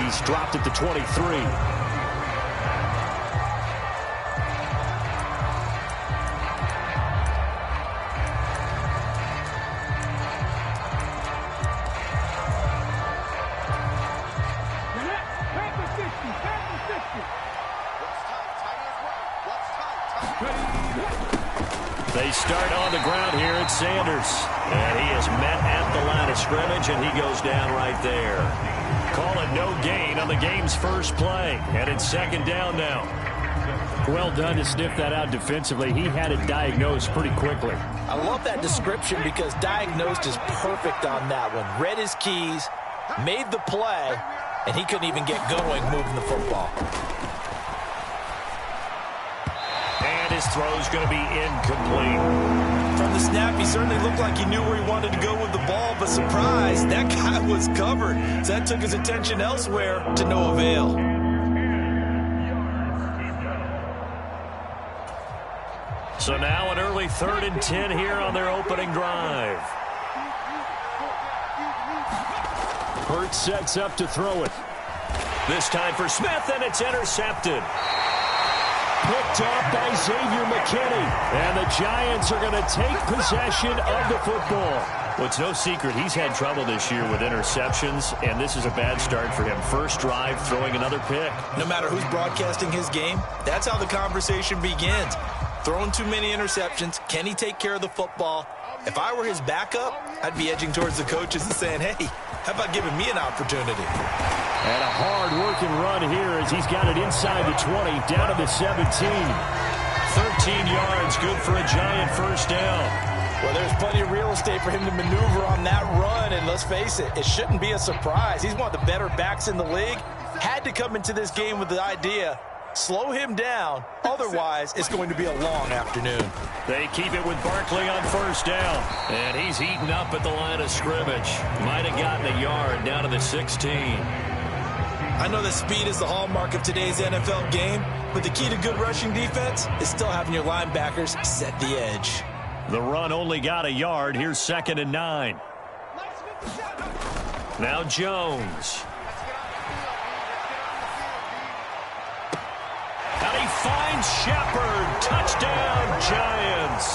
He's dropped it to 23. They start on the ground here at Sanders. And he is met at the line of scrimmage, and he goes down right there. Call it no gain on the game's first play. And it's second down now. Well done to sniff that out defensively. He had it diagnosed pretty quickly. I love that description because diagnosed is perfect on that one. Read his keys, made the play, and he couldn't even get going moving the football. And his throw's going to be incomplete. From the snap, he certainly looked like he knew where he wanted to go with the ball, but surprise, that guy was covered. So that took his attention elsewhere to no avail. So now an early 3rd and 10 here on their opening drive. Hurts sets up to throw it. This time for Smith, and it's intercepted. Picked off by Xavier McKinney. And the Giants are going to take possession of the football. Well, it's no secret he's had trouble this year with interceptions, and this is a bad start for him. First drive, throwing another pick. No matter who's broadcasting his game, that's how the conversation begins. Throwing too many interceptions. Can he take care of the football? If I were his backup, I'd be edging towards the coaches and saying, hey, how about giving me an opportunity? And a hard-working run here as he's got it inside the 20, down to the 17. 13 yards, good for a Giant first down. Well, there's plenty of real estate for him to maneuver on that run, and let's face it, it shouldn't be a surprise. He's one of the better backs in the league. Had to come into this game with the idea, slow him down, otherwise it's going to be a long afternoon. They keep it with Barkley on first down, and he's eaten up at the line of scrimmage. Might have gotten a yard down to the 16. I know that speed is the hallmark of today's NFL game, but the key to good rushing defense is still having your linebackers set the edge. The run only got a yard. Here's 2nd and 9. Now Jones. And he finds Shepard. Touchdown, Giants.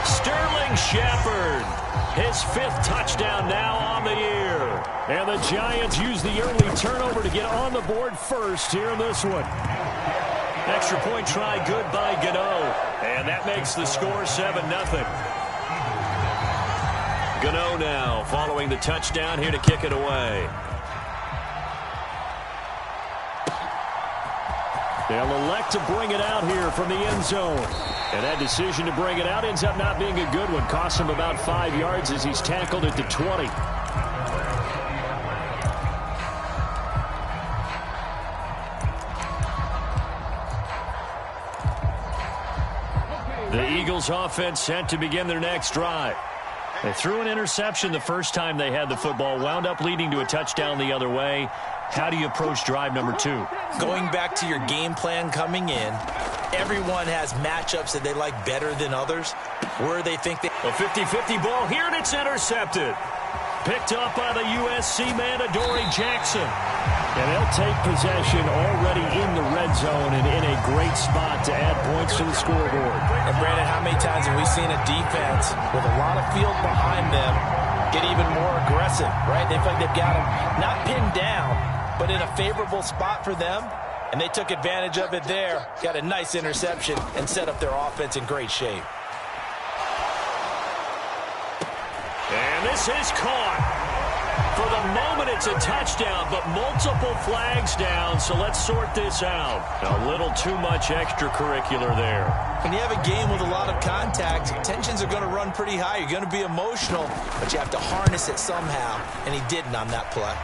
Sterling Shepard. His 5th touchdown now on the year. And the Giants use the early turnover to get on the board first here in this one. Extra point try good by Gano. And that makes the score 7-0. Gano now following the touchdown here to kick it away. They'll elect to bring it out here from the end zone. And that decision to bring it out ends up not being a good one. Costs him about 5 yards as he's tackled at the 20. The Eagles offense set to begin their next drive. They threw an interception the first time they had the football, wound up leading to a touchdown the other way. How do you approach drive number 2? Going back to your game plan coming in, everyone has matchups that they like better than others, where they think they... A 50-50 ball here, and it's intercepted. Picked up by the USC man, Adoree Jackson. And they'll take possession already in the red zone and in a great spot to add points to the scoreboard. And Brandon, how many times have we seen a defense with a lot of field behind them get even more aggressive, right? They feel like they've got them not pinned down, but in a favorable spot for them, and they took advantage of it there. Got a nice interception and set up their offense in great shape. And this is caught. For the moment, it's a touchdown, but multiple flags down, so let's sort this out. A little too much extracurricular there. When you have a game with a lot of contact, tensions are going to run pretty high. You're going to be emotional, but you have to harness it somehow, and he didn't on that play.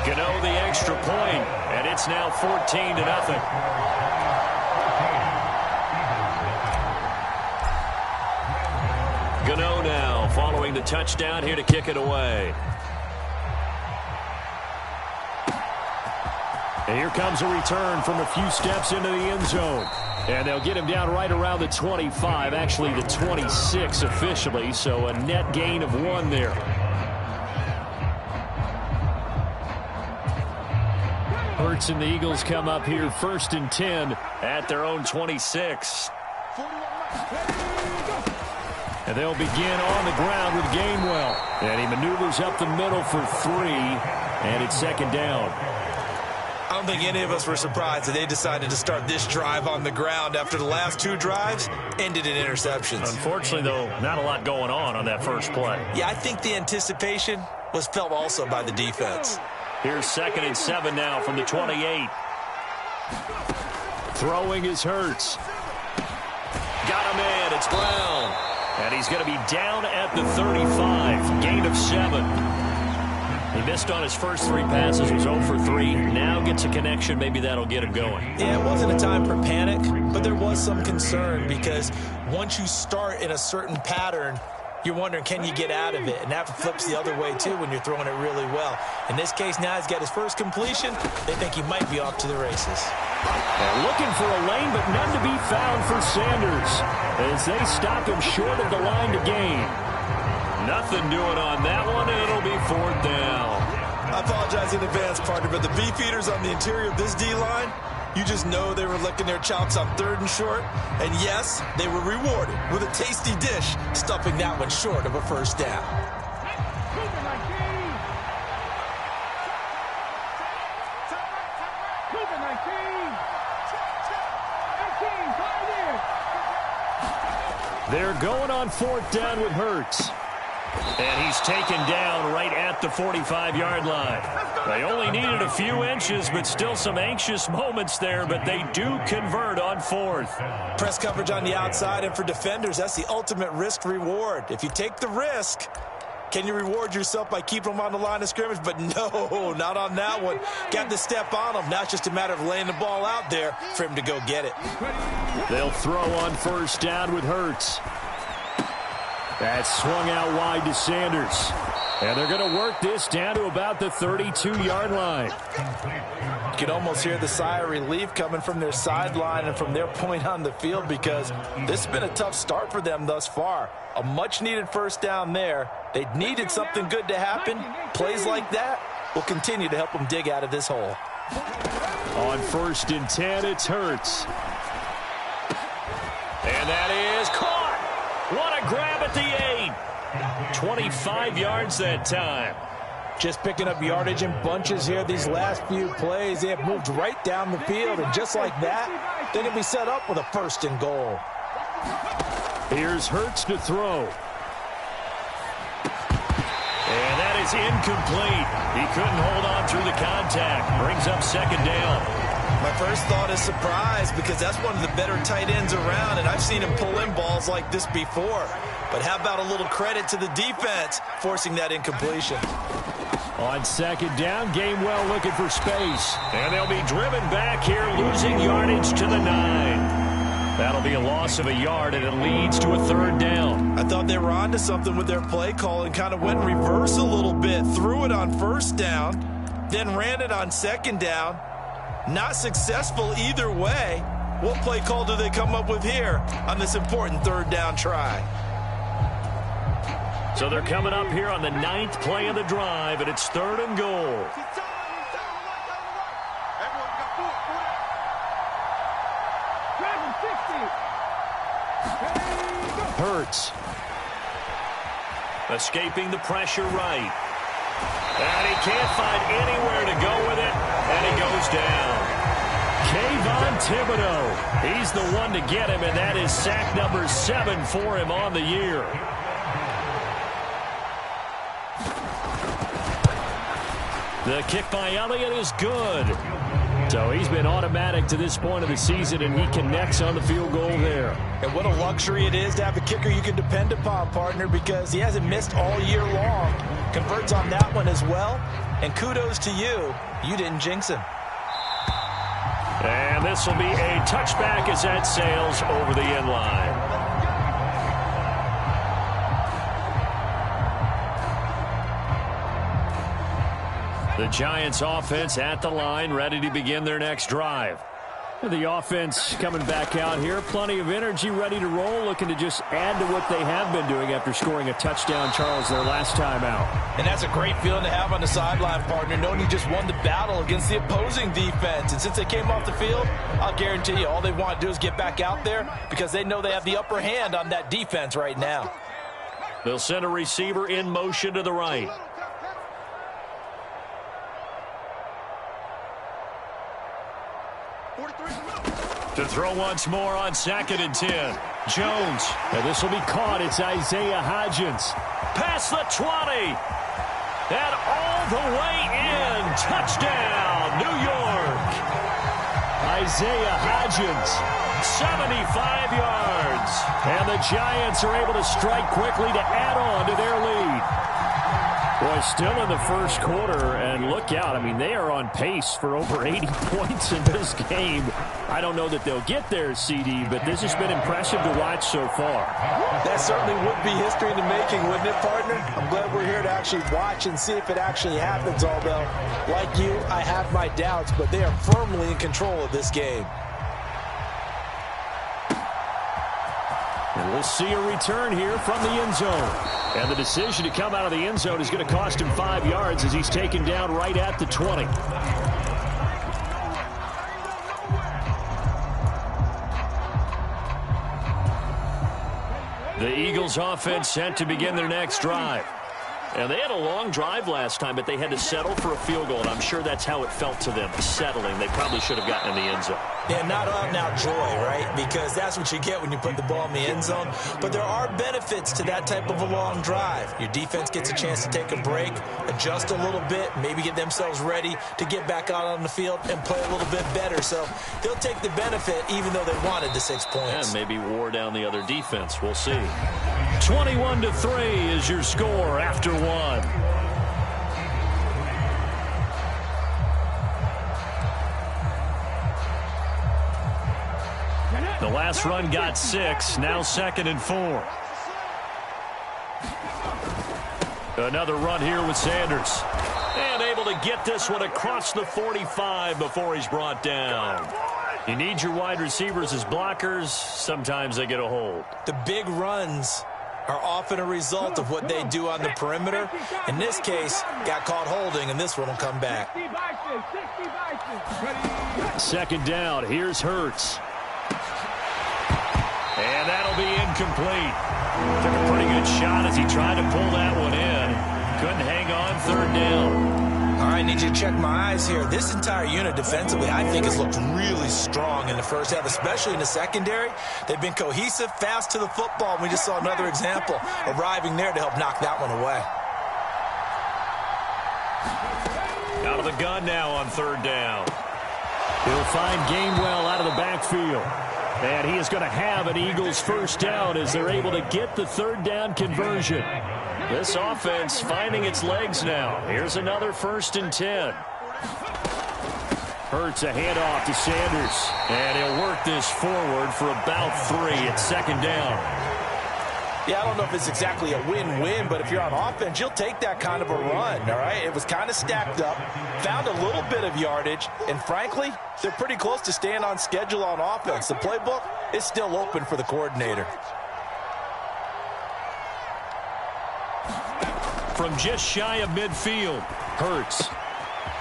Gano the extra point, and it's now 14-0. Gano now following the touchdown here to kick it away. And here comes a return from a few steps into the end zone. And they'll get him down right around the 25, actually the 26 officially, so a net gain of 1 there. Hurts and the Eagles come up here 1st and 10 at their own 26. And they'll begin on the ground with Gainwell. And he maneuvers up the middle for 3, and it's 2nd down. I don't think any of us were surprised that they decided to start this drive on the ground after the last 2 drives ended in interceptions. Unfortunately, though, not a lot going on that first play. Yeah, I think the anticipation was felt also by the defense. Here's 2nd and 7 now from the 28. Throwing is Hurts. Got him in. It's Brown. And he's going to be down at the 35. Gain of 7. He missed on his first 3 passes, was 0 for 3. Now gets a connection. Maybe that'll get him going. Yeah, it wasn't a time for panic, but there was some concern because once you start in a certain pattern, you're wondering, can you get out of it? And that flips the other way, too, when you're throwing it really well. In this case, now he's got his first completion. They think he might be off to the races. And looking for a lane, but none to be found for Sanders as they stop him short of the line to gain. Nothing doing on that one, and it'll be 4th down. I apologize in advance, partner, but the beefeaters on the interior of this D-line, you just know they were licking their chops on 3rd and short. And yes, they were rewarded with a tasty dish, stuffing that one short of a 1st down. They're going on 4th down with Hurts. And he's taken down right at the 45-yard line. They only needed a few inches, but still some anxious moments there, but they do convert on 4th. Press coverage on the outside, and for defenders, that's the ultimate risk-reward. If you take the risk, can you reward yourself by keeping them on the line of scrimmage? But no, not on that one. Got to step on them. Now it's just a matter of laying the ball out there for him to go get it. They'll throw on 1st down with Hurts. That's swung out wide to Sanders. And they're going to work this down to about the 32-yard line. You can almost hear the sigh of relief coming from their sideline and from their point on the field because this has been a tough start for them thus far. A much-needed 1st down there. They needed something good to happen. Plays like that will continue to help them dig out of this hole. On 1st and 10, it's Hurts. And that is caught. What a grab at the 8. 25 yards that time. Just picking up yardage in bunches here these last few plays. They have moved right down the field, and just like that, they're going to be set up with a 1st and goal. Here's Hurts to throw. And that is incomplete. He couldn't hold on through the contact. Brings up 2nd down. My first thought is surprise because that's one of the better tight ends around, and I've seen him pull in balls like this before. But how about a little credit to the defense forcing that incompletion? On 2nd down, Gainwell looking for space. And they'll be driven back here, losing yardage to the 9. That'll be a loss of a yard, and it leads to a 3rd down. I thought they were onto something with their play call and kind of went in reverse a little bit. Threw it on 1st down, then ran it on 2nd down. Not successful either way. What play call do they come up with here on this important 3rd down try? So they're coming up here on the 9th play of the drive, and it's 3rd and goal. Hurts. Escaping the pressure right. And he can't find anywhere to go with it, and he goes down. Kayvon Thibodeau. He's the one to get him, and that is sack number 7 for him on the year. The kick by Elliott is good. So he's been automatic to this point of the season, and he connects on the field goal there. And what a luxury it is to have a kicker you can depend upon, partner, because he hasn't missed all year long. Converts on that one as well. And kudos to you. You didn't jinx him. And this will be a touchback as that sails over the end line. The Giants offense at the line, ready to begin their next drive. The offense coming back out here. Plenty of energy, ready to roll, looking to just add to what they have been doing after scoring a touchdown, Charles, their last time out. And that's a great feeling to have on the sideline, partner, knowing you just won the battle against the opposing defense. And since they came off the field, I'll guarantee you all they want to do is get back out there because they know they have the upper hand on that defense right now. They'll send a receiver in motion to the right. To throw once more on 2nd and 10. Jones. And this will be caught. It's Isaiah Hodgins. Past the 20. And all the way in. Touchdown, New York. Isaiah Hodgins. 75 yards. And the Giants are able to strike quickly to add on to their lead. Boy, still in the first quarter, and look out. I mean, they are on pace for over 80 points in this game. I don't know that they'll get there, CD, but this has been impressive to watch so far. That certainly would be history in the making, wouldn't it, partner? I'm glad we're here to actually watch and see if it actually happens, although, like you, I have my doubts, but they are firmly in control of this game. And we'll see a return here from the end zone. And the decision to come out of the end zone is going to cost him 5 yards as he's taken down right at the 20. The Eagles offense set to begin their next drive. And they had a long drive last time, but they had to settle for a field goal, and I'm sure that's how it felt to them, settling. They probably should have gotten in the end zone. Yeah, not out-and-out joy, right? Because that's what you get when you put the ball in the end zone. But there are benefits to that type of a long drive. Your defense gets a chance to take a break, adjust a little bit, maybe get themselves ready to get back out on the field and play a little bit better. So they'll take the benefit even though they wanted the 6 points. And maybe wore down the other defense. We'll see. 21-3 is your score after one. The last run got 6. Now 2nd and 4. Another run here with Sanders. And able to get this one across the 45 before he's brought down. You need your wide receivers as blockers. Sometimes they get a hold. The big runs are often a result of what they do on the perimeter. In this case, got caught holding, and this one will come back. 2nd down. Here's Hurts. And that'll be incomplete. Took a pretty good shot as he tried to pull that one in. Couldn't hang on. 3rd down. All right, need you to check my eyes here. This entire unit defensively, I think, has looked really strong in the first half, especially in the secondary. They've been cohesive, fast to the football. We just saw another example arriving there to help knock that one away. Out of the gun now on 3rd down. He'll find Gainwell out of the backfield. And he is going to have an Eagles first down as they're able to get the 3rd down conversion. This offense finding its legs now. Here's another 1st and 10. Hurts a handoff to Sanders. And he'll work this forward for about 3 at 2nd down. Yeah, I don't know if it's exactly a win-win, but if you're on offense, you'll take that kind of a run, all right? It was kind of stacked up, found a little bit of yardage, and frankly, they're pretty close to staying on schedule on offense. The playbook is still open for the coordinator. From just shy of midfield, Hurts.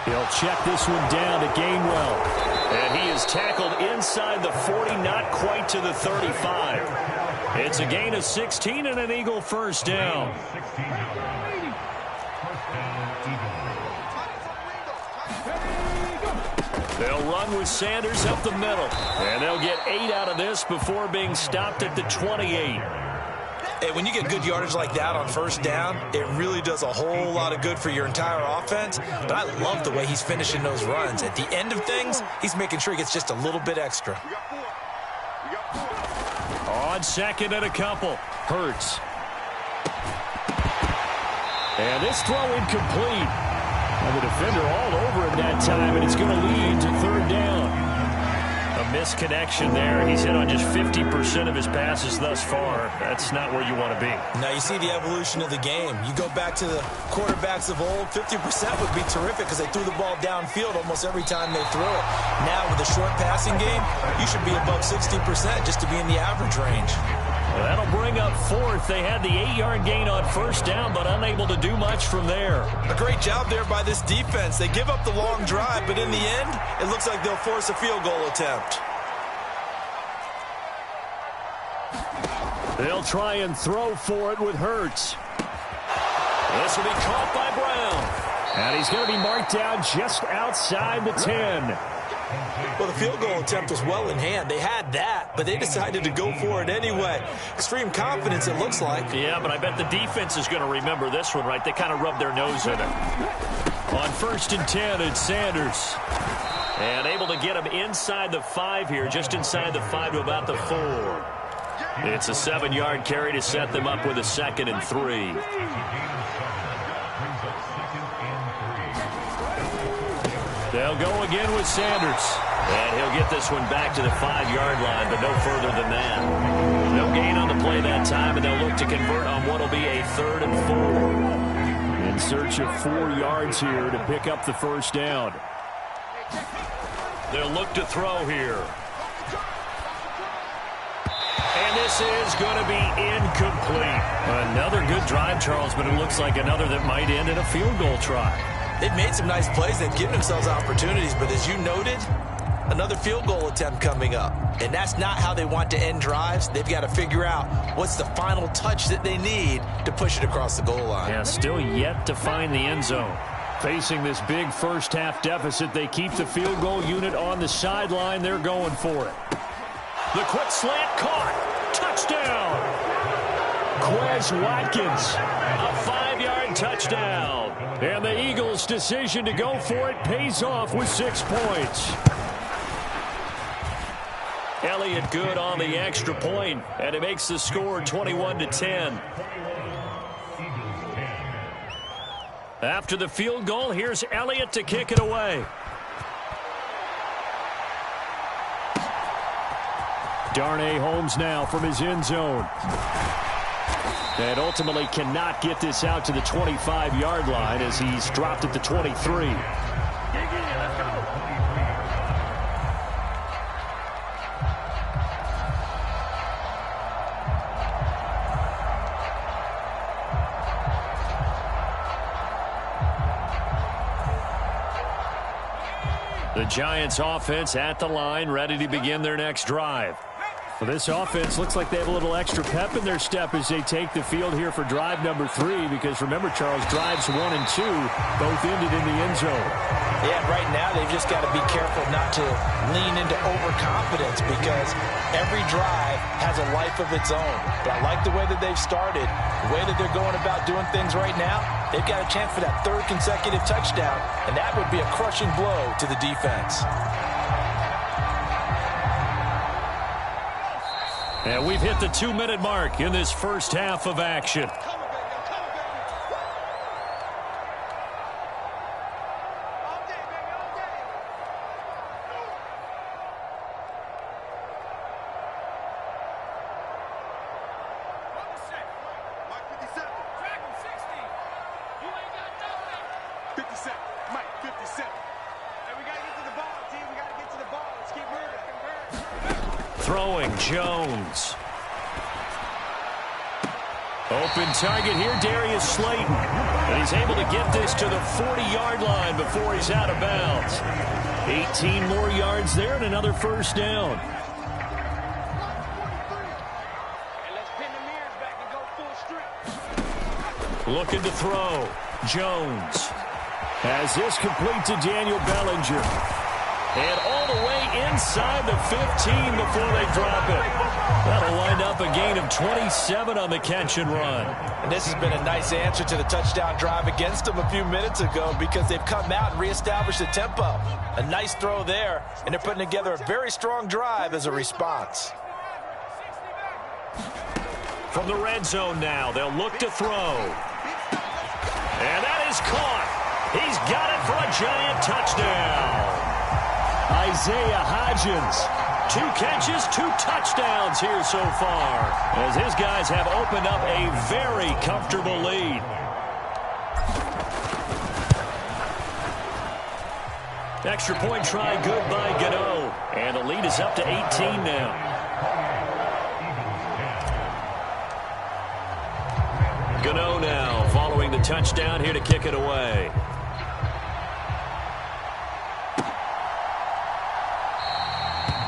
He'll check this one down to Gainwell. And he is tackled inside the 40, not quite to the 35. It's a gain of 16 and an Eagle first down. They'll run with Sanders up the middle. And they'll get 8 out of this before being stopped at the 28. Hey, when you get good yardage like that on 1st down, it really does a whole lot of good for your entire offense. But I love the way he's finishing those runs. At the end of things, he's making sure he gets just a little bit extra. On 2nd and a couple, Hurts. And this throw incomplete. And the defender all over him that time, and it's going to lead to 3rd down. A misconnection there. He's hit on just 50% of his passes thus far. That's not where you want to be. Now you see the evolution of the game. You go back to the quarterbacks of old, 50% would be terrific because they threw the ball downfield almost every time they threw it. Now with the short passing game, you should be above 60% just to be in the average range. Well, that'll bring up fourth. They had the 8-yard gain on first down, but unable to do much from there. A great job there by this defense. They give up the long drive, but in the end, it looks like they'll force a field goal attempt. They'll try and throw for it with Hurts. This will be caught by Brown. And he's going to be marked down just outside the 10. Well, the field goal attempt was well in hand. They had that, but they decided to go for it anyway. Extreme confidence, it looks like. Yeah, but I bet the defense is going to remember this one, right? They kind of rubbed their nose in it. On 1st and 10, it's Sanders. And able to get him inside the 5 here, just inside the 5 to about the 4. It's a 7-yard carry to set them up with a 2nd and 3. They'll go again with Sanders. And he'll get this one back to the 5-yard line, but no further than that. No gain on the play that time, and they'll look to convert on what will be a 3rd and 4. In search of 4 yards here to pick up the first down. They'll look to throw here. And this is going to be incomplete. Another good drive, Charles, but it looks like another that might end in a field goal try. They've made some nice plays. They've given themselves opportunities, but as you noted, another field goal attempt coming up. And that's not how they want to end drives. They've got to figure out what's the final touch that they need to push it across the goal line. Yeah, still yet to find the end zone. Facing this big first-half deficit, they keep the field goal unit on the sideline. They're going for it. The quick slant caught. Touchdown. Quez Watkins, a 5-yard touchdown. And the Eagles' decision to go for it pays off with 6 points. Elliott good on the extra point, and it makes the score 21-10. After the field goal, here's Elliott to kick it away. Darnay Holmes now from his end zone. And ultimately cannot get this out to the 25-yard line as he's dropped at the 23. The Giants offense at the line, ready to begin their next drive. Well, this offense looks like they have a little extra pep in their step as they take the field here for drive number 3, because remember, Charles, drives 1 and 2 both ended in the end zone. Yeah, right now they've just got to be careful not to lean into overconfidence, because every drive has a life of its own. But I like the way that they've started, the way that they're going about doing things right now. They've got a chance for that 3rd consecutive touchdown, and that would be a crushing blow to the defense. And we've hit the 2-minute mark in this first half of action. Throwing Jones. Open target here, Darius Slayton. And he's able to get this to the 40-yard line before he's out of bounds. 18 more yards there and another first down. Looking to throw. Jones has this complete to Daniel Bellinger. And all the way inside the 15 before they drop it. That'll wind up a gain of 27 on the catch and run. And this has been a nice answer to the touchdown drive against them a few minutes ago, because they've come out and reestablished the tempo. A nice throw there, and they're putting together a very strong drive as a response. From the red zone now, they'll look to throw. And that is caught. He's got it for a Giant touchdown. Isaiah Hodgins 2 catches, 2 touchdowns here so far, as his guys have opened up a very comfortable lead. Extra point try good by Gano. And the lead is up to 18 now. Gano now following the touchdown here to kick it away.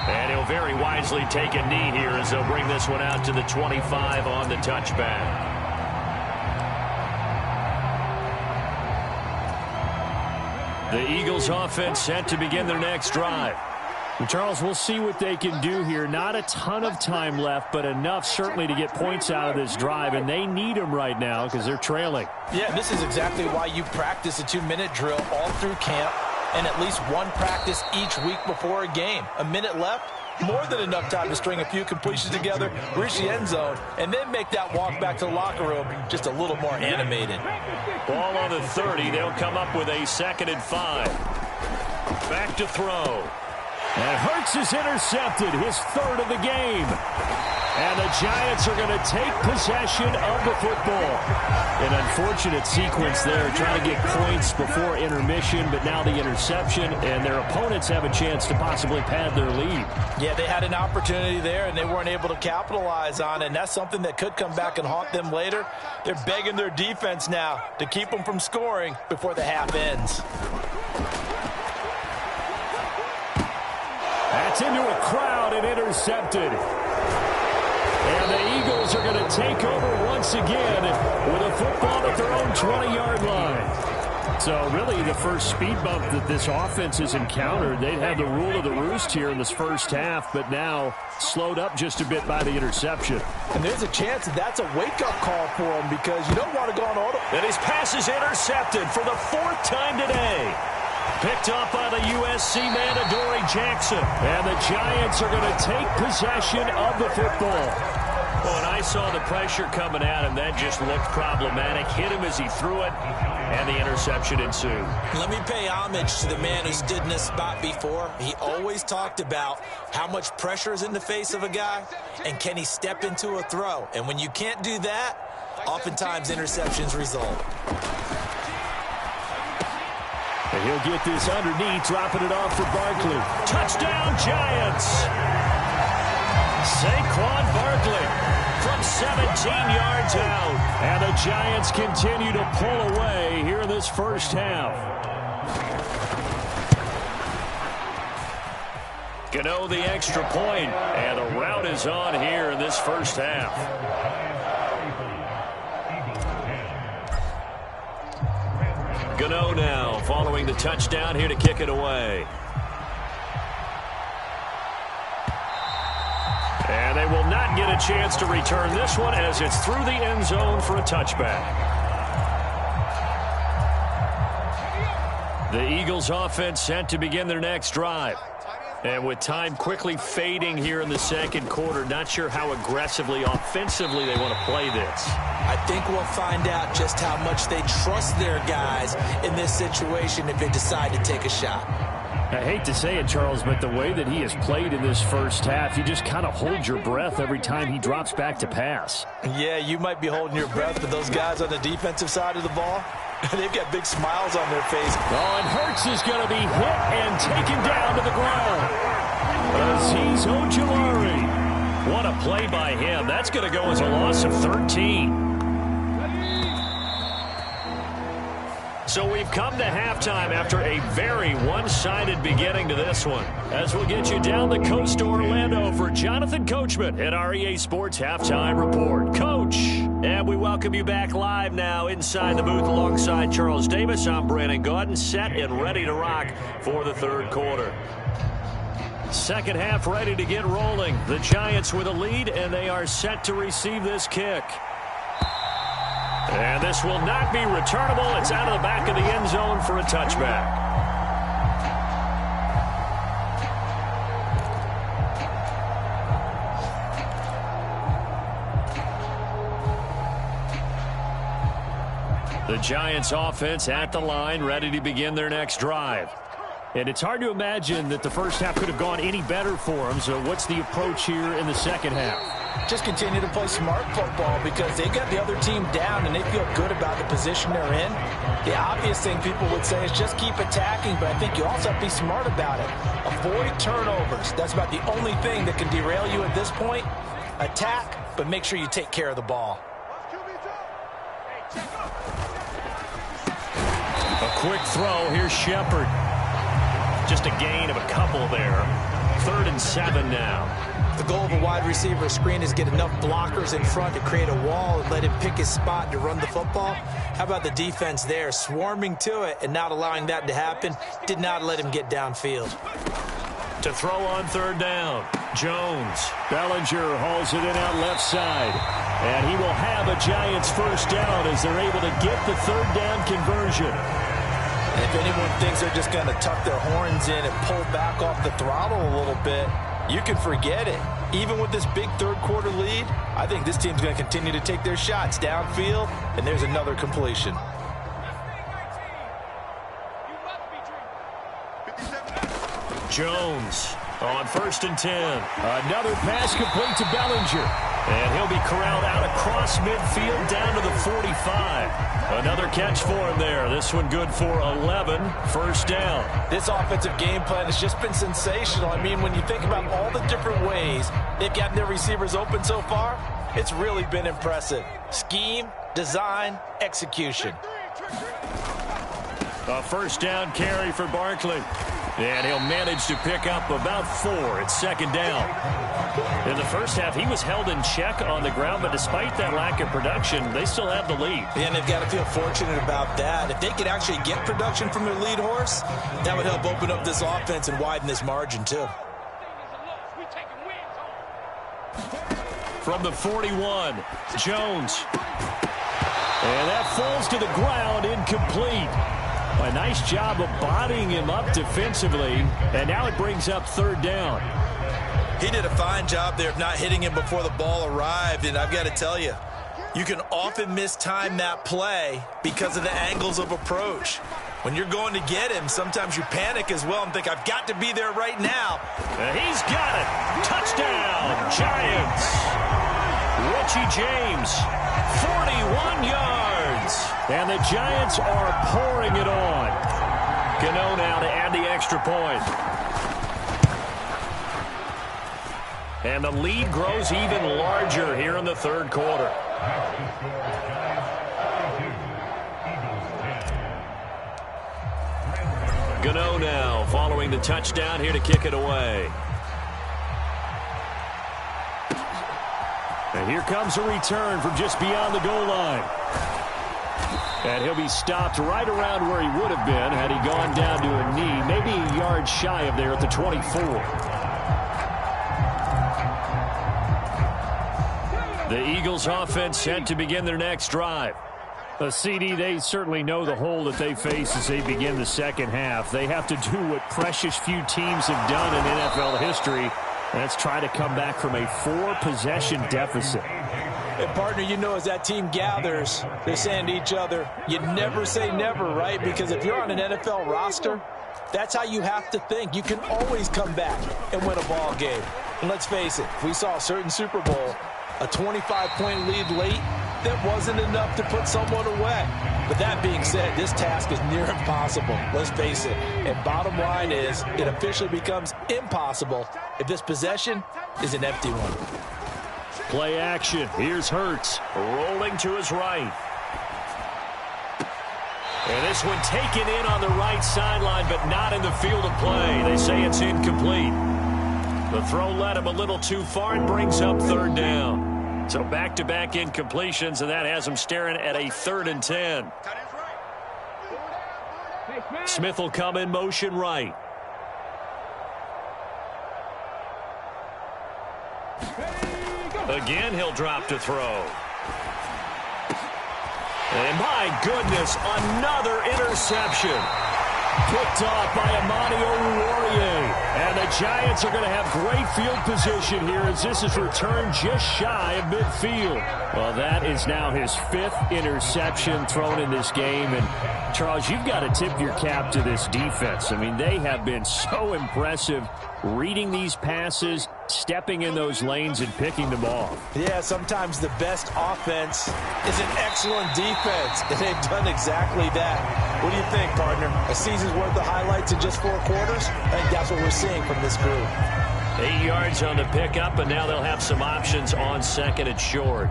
And he'll very wisely take a knee here as they'll bring this one out to the 25 on the touchback. The Eagles offense set to begin their next drive. And Charles, we'll see what they can do here. Not a ton of time left, but enough certainly to get points out of this drive, and they need them right now because they're trailing. Yeah, this is exactly why you practice a 2-minute drill all through camp and at least one practice each week before a game. A minute left, more than enough time to string a few completions together, reach the end zone, and then make that walk back to the locker room just a little more animated. Ball on the 30. They'll come up with a 2nd and 5. Back to throw. And Hurts is intercepted, his 3rd of the game. And the Giants are going to take possession of the football. An unfortunate sequence there, trying to get points before intermission, but now the interception, and their opponents have a chance to possibly pad their lead. Yeah, they had an opportunity there, and they weren't able to capitalize on it, and that's something that could come back and haunt them later. They're begging their defense now to keep them from scoring before the half ends. That's into a crowd and intercepted. And the Eagles are going to take over once again with a football at their own 20-yard line. So really the first speed bump that this offense has encountered. They'd had the rule of the roost here in this first half, but now slowed up just a bit by the interception. And there's a chance that that's a wake-up call for them because you don't want to go on auto. And his pass is intercepted for the 4th time today. Picked up by the USC man, Adoree Jackson. And the Giants are going to take possession of the football. When I saw the pressure coming at him, that just looked problematic. Hit him as he threw it, and the interception ensued. Let me pay homage to the man who stood in this spot before. He always talked about how much pressure is in the face of a guy, and can he step into a throw. And when you can't do that, oftentimes interceptions result. And he'll get this underneath, dropping it off for Barkley. Touchdown, Giants! Saquon Barkley from 17 yards out. And the Giants continue to pull away here in this first half. Gano the extra point, and the route is on here in this first half. Gano now following the touchdown here to kick it away. And they will not get a chance to return this one as it's through the end zone for a touchback. The Eagles offense set to begin their next drive. And with time quickly fading here in the second quarter, not sure how aggressively, offensively they want to play this. I think we'll find out just how much they trust their guys in this situation if they decide to take a shot. I hate to say it, Charles, but the way that he has played in this first half, you just kind of hold your breath every time he drops back to pass. Yeah, you might be holding your breath, but those guys on the defensive side of the ball, they've got big smiles on their face. Oh, and Hurts is going to be hit and taken down to the ground. Azeez Ojulari. What a play by him. That's going to go as a loss of 13. So we've come to halftime after a very one-sided beginning to this one. As we'll get you down the coast to Orlando for Jonathan Coachman at our EA Sports Halftime Report. Coach, and we welcome you back live now inside the booth alongside Charles Davis. I'm Brandon Gaudin, set and ready to rock for the third quarter. Second half ready to get rolling. The Giants with a lead, and they are set to receive this kick. And this will not be returnable. It's out of the back of the end zone for a touchback. The Giants offense at the line, ready to begin their next drive. And it's hard to imagine that the first half could have gone any better for them. So what's the approach here in the second half? Just continue to play smart football because they got the other team down and they feel good about the position they're in. The obvious thing people would say is just keep attacking, but I think you also have to be smart about it. Avoid turnovers. That's about the only thing that can derail you at this point. Attack, but make sure you take care of the ball. A quick throw. Here's Shepard. Just a gain of a couple there. 3rd and 7 now. The goal of a wide receiver screen is get enough blockers in front to create a wall and let him pick his spot to run the football. How about the defense there, swarming to it and not allowing that to happen? Did not let him get downfield. To throw on 3rd down, Jones. Bellinger hauls it in out left side. And he will have a Giants first down as they're able to get the 3rd down conversion. And if anyone thinks they're just going to tuck their horns in and pull back off the throttle a little bit, you can forget it. Even with this big 3rd quarter lead, I think this team's going to continue to take their shots downfield, and there's another completion. Jones on 1st and 10. Another pass complete to Bellinger. And he'll be corralled out across midfield down to the 45. Another catch for him there. This one good for 11. First down. This offensive game plan has just been sensational. I mean, when you think about all the different ways they've gotten their receivers open so far, it's really been impressive. Scheme, design, execution. A first down carry for Barkley. And he'll manage to pick up about 4. It's 2nd down. In the first half, he was held in check on the ground, but despite that lack of production, they still have the lead. And they've got to feel fortunate about that. If they could actually get production from their lead horse, that would help open up this offense and widen this margin, too. From the 41, Jones. And that falls to the ground, incomplete. A nice job of bodying him up defensively, and now it brings up 3rd down. He did a fine job there of not hitting him before the ball arrived, and I've got to tell you, you can often mistime that play because of the angles of approach. When you're going to get him, sometimes you panic as well and think, I've got to be there right now. And he's got it. Touchdown, Giants. Richie James, 41 yards. And the Giants are pouring it on. Gano now to add the extra point. And the lead grows even larger here in the 3rd quarter. Gano now following the touchdown here to kick it away. And here comes a return from just beyond the goal line. And he'll be stopped right around where he would have been had he gone down to a knee, maybe a yard shy of there at the 24. The Eagles offense set to begin their next drive. CD, they certainly know the hole that they face as they begin the second half. They have to do what precious few teams have done in NFL history. That's try to come back from a 4-possession deficit. And, partner, you know, as that team gathers, they're saying to each other, you never say never, right? Because if you're on an NFL roster, that's how you have to think. You can always come back and win a ball game. And let's face it, we saw a certain Super Bowl, a 25-point lead late, that wasn't enough to put someone away. But that being said, this task is near impossible. Let's face it. And bottom line is, it officially becomes impossible if this possession is an empty one. Play action. Here's Hurts rolling to his right. And this one taken in on the right sideline, but not in the field of play. They say it's incomplete. The throw led him a little too far and brings up 3rd down. So back-to-back incompletions, and that has him staring at a 3rd and 10. Smith will come in motion right. Again, he'll drop to throw. And my goodness, another interception. Picked off by Amani Oruwariye. And the the Giants are going to have great field position here as this is returned just shy of midfield. Well, that is now his 5th interception thrown in this game. And, Charles, you've got to tip your cap to this defense. I mean, they have been so impressive reading these passes, stepping in those lanes, and picking them off. Yeah, sometimes the best offense is an excellent defense, and they've done exactly that. What do you think, partner? A season's worth of highlights in just 4 quarters? I think that's what we're seeing from this group. 8 yards on the pickup, and now they'll have some options on 2nd and short.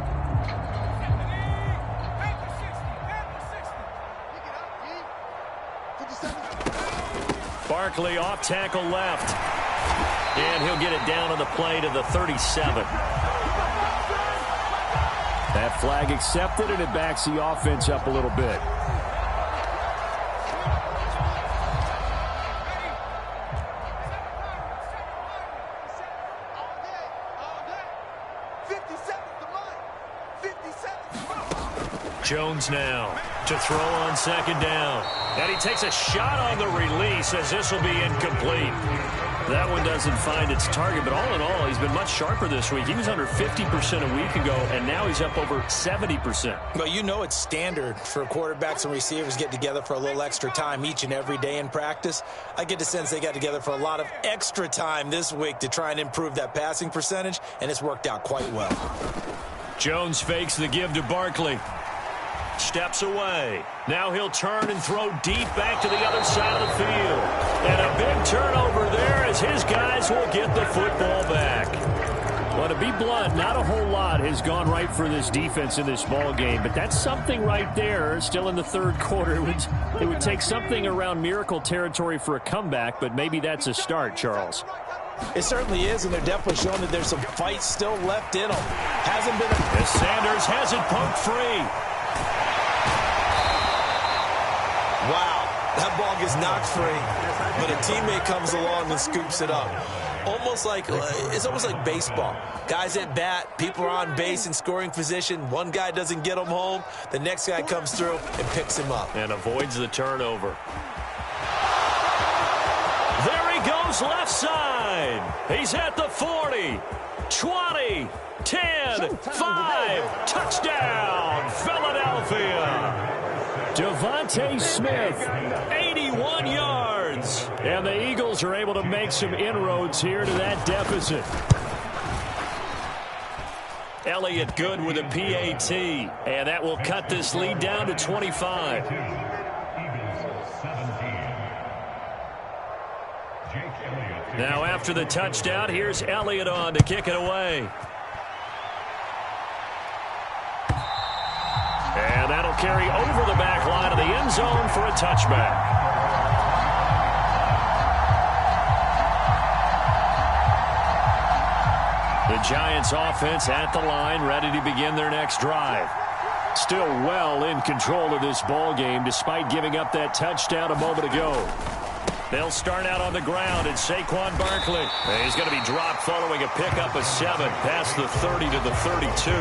Barkley off tackle left. And he'll get it down on the play to the 37. That flag accepted, and it backs the offense up a little bit. Jones now to throw on 2nd down. And he takes a shot on the release as this will be incomplete. That one doesn't find its target, but all in all, he's been much sharper this week. He was under 50% a week ago, and now he's up over 70%. Well, you know it's standard for quarterbacks and receivers get together for a little extra time each and every day in practice. I get the sense they got together for a lot of extra time this week to try and improve that passing percentage, and it's worked out quite well. Jones fakes the give to Barkley. Steps away. Now he'll turn and throw deep back to the other side of the field. And a big turnover there as his guys will get the football back. Well, to be blunt, not a whole lot has gone right for this defense in this ball game, but that's something right there. Still in the 3rd quarter. It would take something around miracle territory for a comeback, but maybe that's a start, Charles. It certainly is, and they're definitely showing that there's some fight still left in them. Hasn't been as Sanders has it poked free. Wow, that ball gets knocked free, but a teammate comes along and scoops it up. It's almost like baseball. Guys at bat, people are on base in scoring position. One guy doesn't get him home. The next guy comes through and picks him up. And avoids the turnover. There he goes left side. He's at the 40, 20, 10, 5. Touchdown, Philadelphia. Devontae Smith, 81 yards. And the Eagles are able to make some inroads here to that deficit. Elliott good with a PAT. And that will cut this lead down to 25. Now after the touchdown, here's Elliott on to kick it away. And that'll carry over the back line of the end zone for a touchback. The Giants offense at the line, ready to begin their next drive. Still well in control of this ball game despite giving up that touchdown a moment ago. They'll start out on the ground, and Saquon Barkley. He's going to be dropped following a pickup of 7 past the 30 to the 32.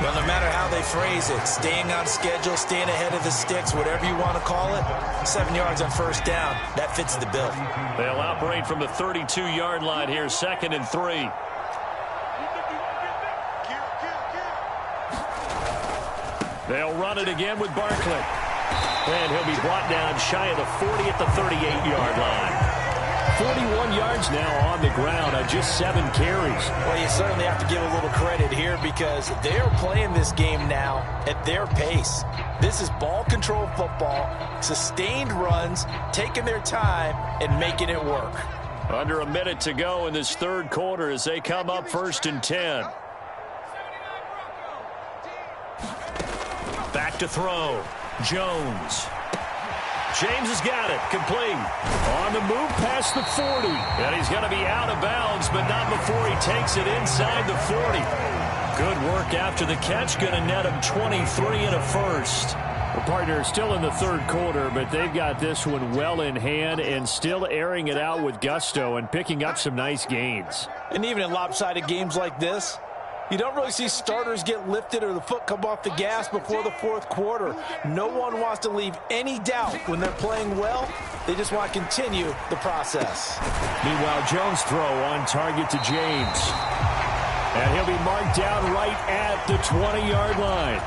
Well, no matter how they phrase it, staying on schedule, staying ahead of the sticks, whatever you want to call it, 7 yards on 1st down, that fits the bill. They'll operate from the 32-yard line here, 2nd and 3. They'll run it again with Barkley. And he'll be brought down shy of the 40 at the 38-yard line. 41 yards now on the ground on just 7 carries. Well, you certainly have to give a little credit here because they're playing this game now at their pace. This is ball control football, sustained runs, taking their time and making it work. Under a minute to go in this 3rd quarter as they come up 1st and 10. Back to throw. Jones. James has got it. Complete. On the move past the 40. And he's going to be out of bounds, but not before he takes it inside the 40. Good work after the catch. Going to net him 23 and a first. The partner is still in the 3rd quarter, but they've got this one well in hand and still airing it out with gusto and picking up some nice gains. And even in lopsided games like this, You don't really see starters get lifted or the foot come off the gas before the fourth quarter. No one wants to leave any doubt when they're playing well. They just want to continue the process. Meanwhile, Jones' throw on target to James. And he'll be marked down right at the 20-yard line.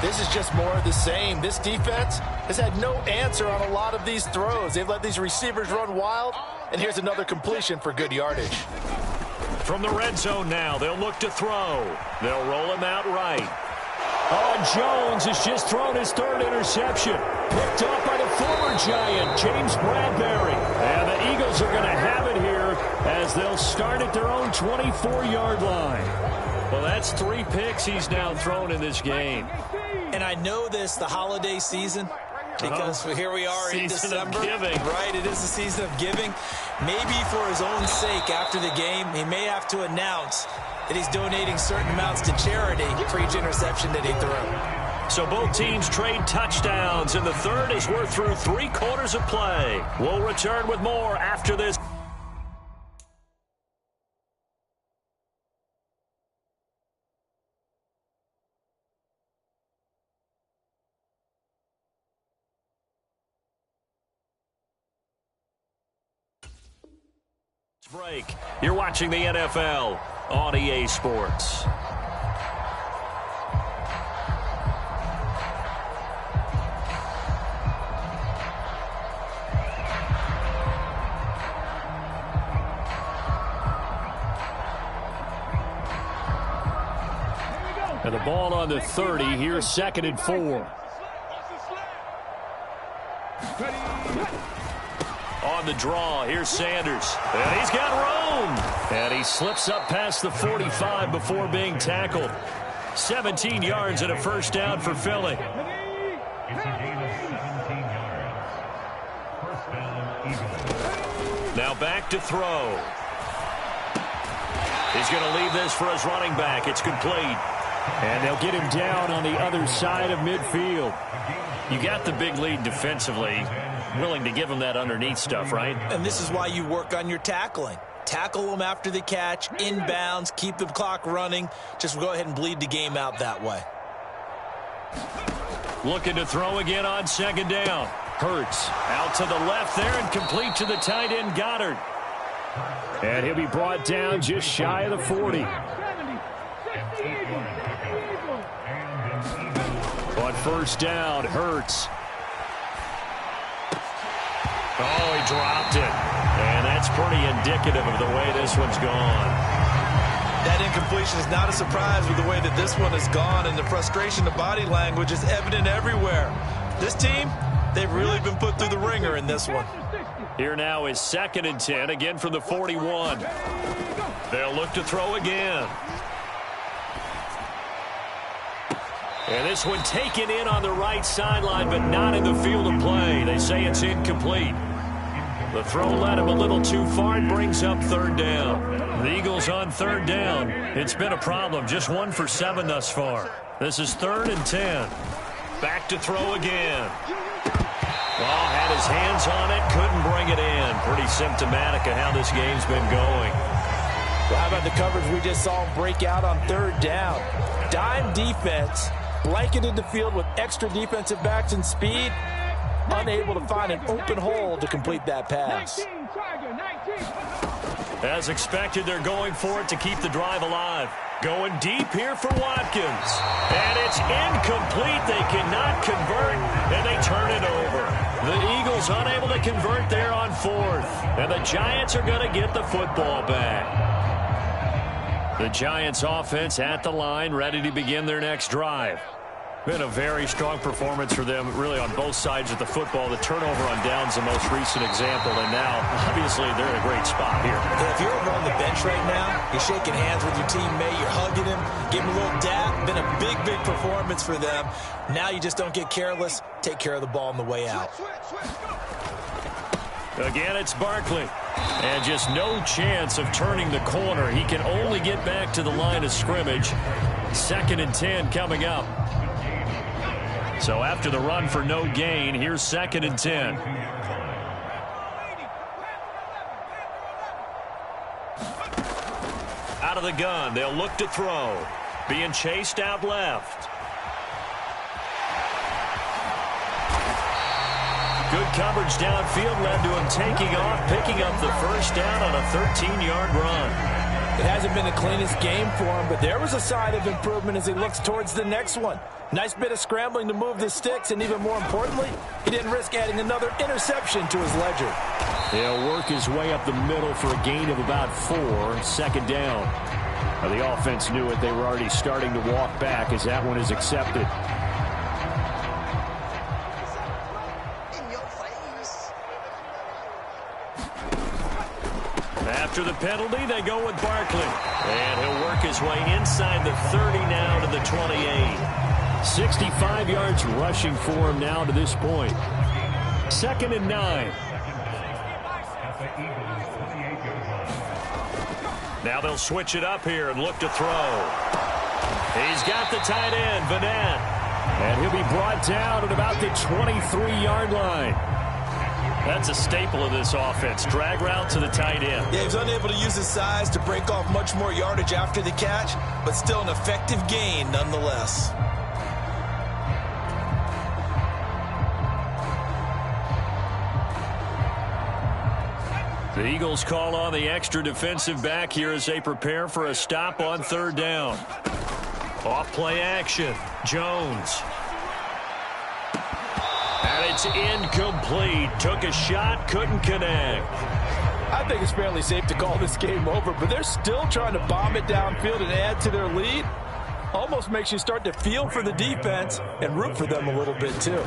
This is just more of the same. This defense has had no answer on a lot of these throws. They've let these receivers run wild, and here's another completion for good yardage. From the red zone now, they'll look to throw. They'll roll him out right. Oh, Jones has just thrown his third interception. Picked off by the former Giant, James Bradbury. And the Eagles are going to have it here as they'll start at their own 24-yard line. Well, that's 3 picks he's now thrown in this game. And I know this, the holiday season, because here we are in December. Right, it is the season of giving. Maybe for his own sake after the game, he may have to announce that he's donating certain amounts to charity for each interception that he threw. So both teams trade touchdowns, and the third as we're through 3 quarters of play. We'll return with more after this. Break. You're watching the NFL on EA Sports. And the ball on the 30. Here's 2nd and 4. On the draw, here's Sanders. And he's got room. And he slips up past the 45 before being tackled. 17 yards and a first down for Philly. Now back to throw. He's going to leave this for his running back. It's complete. And they'll get him down on the other side of midfield. You got the big lead defensively. Willing to give him that underneath stuff, right? And this is why you work on your tackling. Tackle them after the catch, inbounds, keep the clock running. Just go ahead and bleed the game out that way. Looking to throw again on 2nd down. Hurts out to the left there and complete to the tight end Goddard. And he'll be brought down just shy of the 40. On 1st down, Hurts. Oh, he dropped it. And that's pretty indicative of the way this one's gone. That incompletion is not a surprise with the way that this one has gone, and the frustration, the body language is evident everywhere. This team, they've really been put through the ringer in this one. Here now is 2nd and 10, again from the 41. They'll look to throw again. And this one taken in on the right sideline, but not in the field of play. They say it's incomplete. The throw led him a little too far. It brings up 3rd down. The Eagles on 3rd down. It's been a problem. Just 1 for 7 thus far. This is 3rd and 10. Back to throw again. Well, had his hands on it, couldn't bring it in. Pretty symptomatic of how this game's been going. Well, how about the coverage we just saw him break out on 3rd down? Dime defense. Blanketed the field with extra defensive backs and speed. Unable to find an open hole to complete that pass. As expected, they're going for it to keep the drive alive. Going deep here for Watkins. And it's incomplete. They cannot convert, and they turn it over. The Eagles unable to convert there on 4th. And the Giants are going to get the football back. The Giants offense at the line, ready to begin their next drive. Been a very strong performance for them, really, on both sides of the football. The turnover on downs, the most recent example, and now, obviously, they're in a great spot here. Yeah, if you're over on the bench right now, you're shaking hands with your teammate, you're hugging him, giving him a little dap. Been a big, big performance for them. Now you just don't get careless. Take care of the ball on the way out. Again, it's Barkley. And just no chance of turning the corner. He can only get back to the line of scrimmage. 2nd and 10 coming up. So after the run for no gain, here's 2nd and 10. Out of the gun, they'll look to throw. Being chased out left. Good coverage downfield led to him taking off, picking up the first down on a 13-yard run. It hasn't been the cleanest game for him, but there was a sign of improvement as he looks towards the next one. Nice bit of scrambling to move the sticks, and even more importantly, he didn't risk adding another interception to his ledger. He'll work his way up the middle for a gain of about 4, second down. Now, the offense knew it. They were already starting to walk back as that one is accepted. After the penalty, they go with Barkley. And he'll work his way inside the 30 now to the 28. 65 yards rushing for him now to this point. 2nd and 9. Now they'll switch it up here and look to throw. He's got the tight end, Vanette. And he'll be brought down at about the 23-yard line. That's a staple of this offense. Drag route to the tight end. Yeah, he was unable to use his size to break off much more yardage after the catch, but still an effective gain nonetheless. The Eagles call on the extra defensive back here as they prepare for a stop on 3rd down. Off play action. Jones. And it's incomplete. Took a shot, couldn't connect. I think it's fairly safe to call this game over, but they're still trying to bomb it downfield and add to their lead. Almost makes you start to feel for the defense and root for them a little bit too.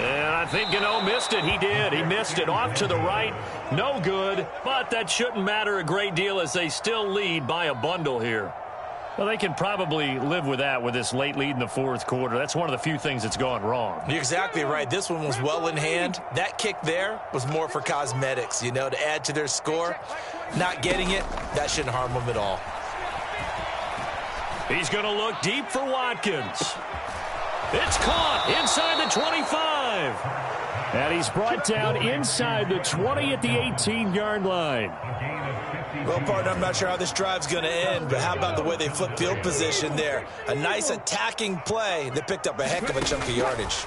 And I think Gano missed it. He did. He missed it off to the right. No good, but that shouldn't matter a great deal as they still lead by a bundle here. Well, they can probably live with that with this late lead in the 4th quarter. That's one of the few things that's gone wrong. You're exactly right. This one was well in hand. That kick there was more for cosmetics, you know, to add to their score. Not getting it, that shouldn't harm them at all. He's going to look deep for Watkins. It's caught inside the 25. And he's brought down inside the 20 at the 18-yard line. Well, partner, I'm not sure how this drive's going to end, but how about the way they flip field position there? A nice attacking play that picked up a heck of a chunk of yardage.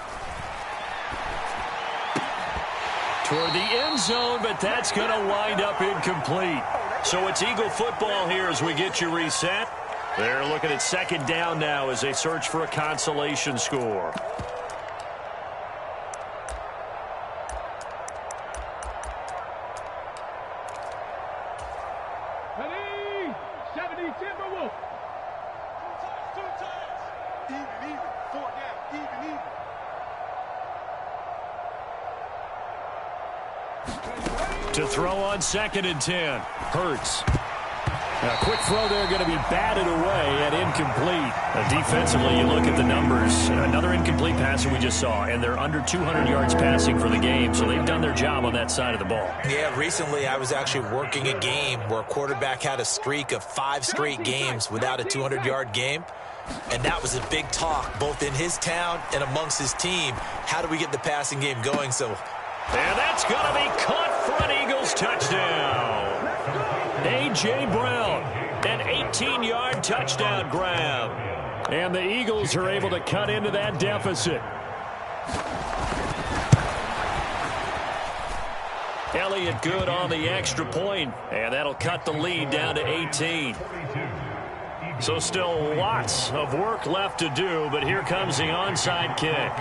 Toward the end zone, but that's going to wind up incomplete. So it's Eagle football here as we get you reset. They're looking at 2nd down now as they search for a consolation score. To throw on 2nd and 10. Hurts. A quick throw there going to be batted away and incomplete. Defensively, you look at the numbers. Another incomplete pass that we just saw, and they're under 200 yards passing for the game, so they've done their job on that side of the ball. Yeah, recently I was actually working a game where a quarterback had a streak of 5 straight games without a 200-yard game. And that was a big talk, both in his town and amongst his team. How do we get the passing game going? And that's going to be caught for an Eagles touchdown. A.J. Brown, an 18-yard touchdown grab. And the Eagles are able to cut into that deficit. Elliott good on the extra point, and that'll cut the lead down to 18. So still lots of work left to do, but here comes the onside kick.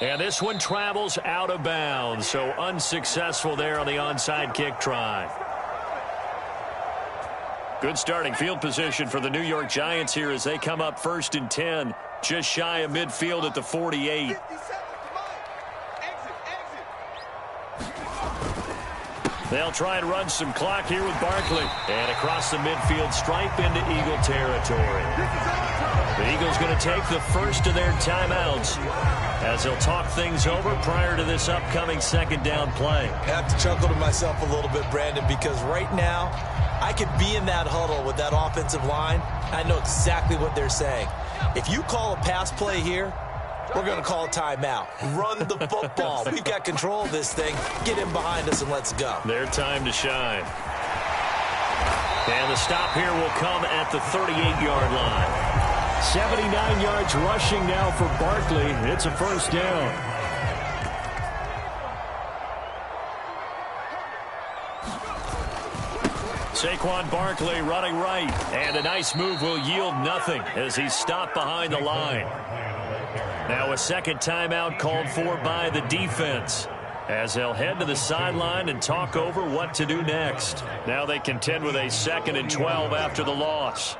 And this one travels out of bounds, so unsuccessful there on the onside kick try. Good starting field position for the New York Giants here as they come up 1st and 10, just shy of midfield at the 48. They'll try and run some clock here with Barkley. And across the midfield stripe into Eagle territory. The Eagles going to take the first of their timeouts as they'll talk things over prior to this upcoming 2nd down play. I have to chuckle to myself a little bit, Brandon, because right now I could be in that huddle with that offensive line. I know exactly what they're saying. If you call a pass play here, we're going to call a timeout. Run the football. We've got control of this thing. Get him behind us and let's go. Their time to shine. And the stop here will come at the 38-yard line. 79 yards rushing now for Barkley. It's a first down. Saquon Barkley running right. And a nice move will yield nothing as he's stopped behind the line. Now a second timeout called for by the defense, as they'll head to the sideline and talk over what to do next. Now they contend with a 2nd and 12 after the loss.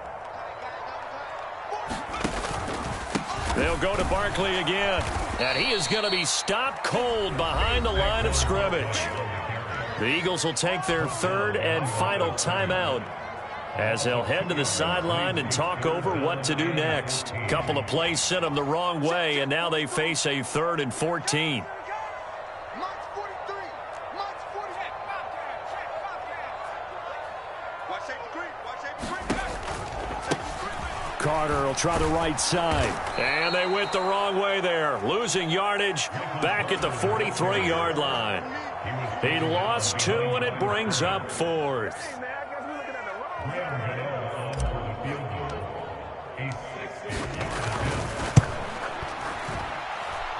They'll go to Barkley again, and he is going to be stopped cold behind the line of scrimmage. The Eagles will take their 3rd and final timeout, as they'll head to the sideline and talk over what to do next. A couple of plays sent them the wrong way, and now they face a 3rd and 14. Carter will try the right side. And they went the wrong way there, losing yardage back at the 43-yard line. He lost 2, and it brings up 4th.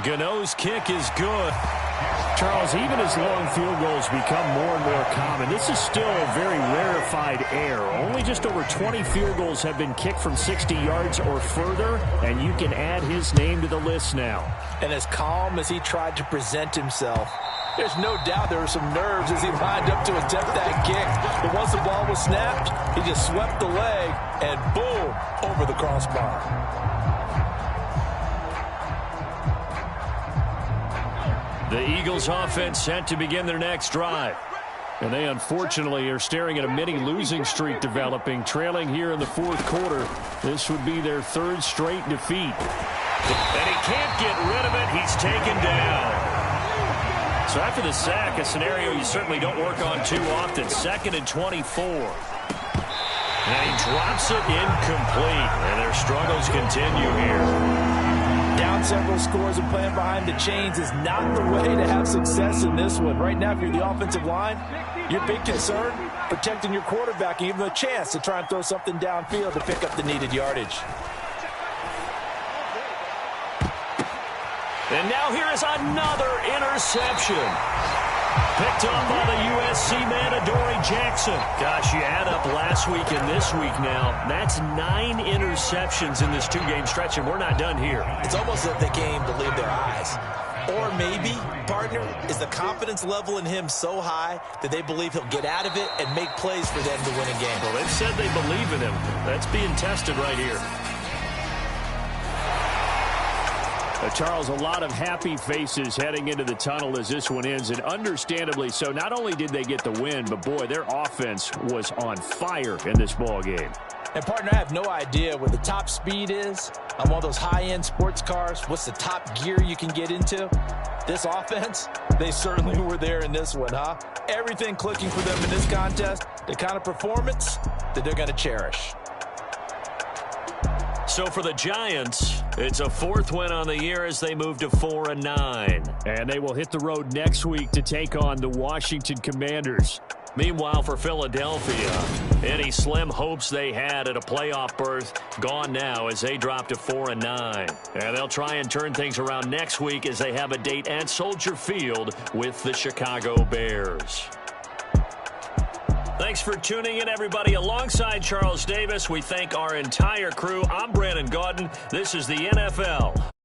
Gano's kick is good. Charles, even as long field goals become more and more common, this is still a very rarefied air. Only just over 20 field goals have been kicked from 60 yards or further, and you can add his name to the list now. And as calm as he tried to present himself, there's no doubt there were some nerves as he lined up to attempt that kick. But once the ball was snapped, he just swept the leg and boom, over the crossbar. The Eagles offense set to begin their next drive. And they unfortunately are staring at a mini losing streak developing, trailing here in the 4th quarter. This would be their 3rd straight defeat. And he can't get rid of it. He's taken down. So after the sack, a scenario you certainly don't work on too often. 2nd and 24. And he drops it incomplete. And their struggles continue here. Down several scores and playing behind the chains is not the way to have success in this one. Right now, if you're the offensive line, your big concern, protecting your quarterback and giving him a chance to try and throw something downfield to pick up the needed yardage. And now here is another interception. Picked up by the USC man, Adoree Jackson. Gosh, you add up last week and this week now. That's 9 interceptions in this 2-game stretch, and we're not done here. It's almost as if they can't even believe their eyes. Or maybe, partner, is the confidence level in him so high that they believe he'll get out of it and make plays for them to win a game. Well, they've said they believe in him. That's being tested right here. Charles, a lot of happy faces heading into the tunnel as this one ends, and understandably so. Not only did they get the win, but boy, their offense was on fire in this ball game. And partner, I have no idea what the top speed is on one of those high-end sports cars. What's the top gear you can get into? This offense, they certainly were there in this one, huh? Everything clicking for them in this contest, the kind of performance that they're going to cherish. So for the Giants, it's a 4th win on the year as they move to 4-9. And they will hit the road next week to take on the Washington Commanders. Meanwhile, for Philadelphia, any slim hopes they had at a playoff berth gone now as they drop to 4-9. And they'll try and turn things around next week as they have a date at Soldier Field with the Chicago Bears. Thanks for tuning in, everybody. Alongside Charles Davis, we thank our entire crew. I'm Brandon Gaudin. This is the NFL.